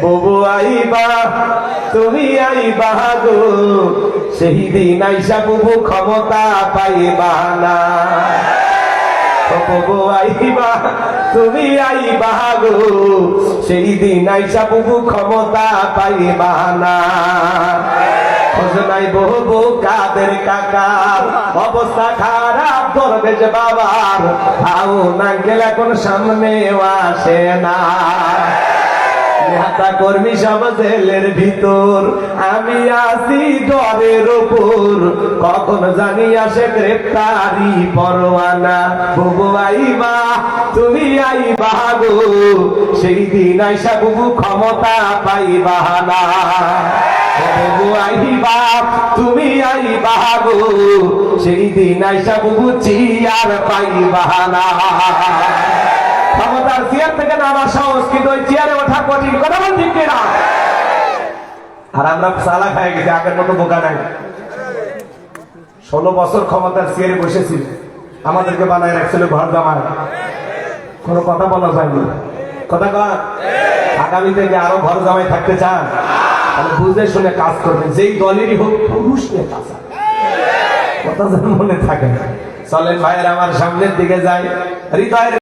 বুবু আইবা তুমি আইবা গো, সেই দিন আইসা বুবু ক্ষমতা পাইবা না। বুবু আইবা তুমি আইবা গো, সেই দিন আইসা বুবু ক্ষমতা পাইবা না। খোঁজনাই বহু কাদের কাকার অবস্থা খারাপ, দরবেশ বাবার আও না গেলে কোন সামনে আসে না। নেতা কর্মী সব জেলের ভিতর, আমি আছি ডরের উপর, কখন জানি আসে গ্রেপ্তারি পরোয়ানা। বুবু আইবা তুমি আইবা গো, সেই দিন আইসা বুবু ক্ষমতা পাইবা না। বুবু আইবা তুমি আইবা গো, সেই দিন আইসা বুবু চিয়ার পাইবা না। ক্ষমতার চেয়ার থেকে নামা সহজ, কিন্তু ওই চেয়ারে ওঠা কঠিন। কথা বল ঠিক কিনা? আর আমরা চালা খাই গেছি, আগের মতো বোকা নাই। 16 বছর ক্ষমতার চেয়ারে বসেছি, আমাদেরকে বানায় রাখছিল ঘর জামাই, কোনো কথা বলা যায়নি। কথা কন, আগামী থেকে আরো ঘর জামাই থাকতে চান তাহলে বুঝে শুনে কাজ করবেন, যেই দলেরই হোক পুরুষ নিয়ে কাজ। কথা যেন মনে থাকে। চলেন ভাইয়ের আমার সামনের দিকে যাই, হৃদয়ের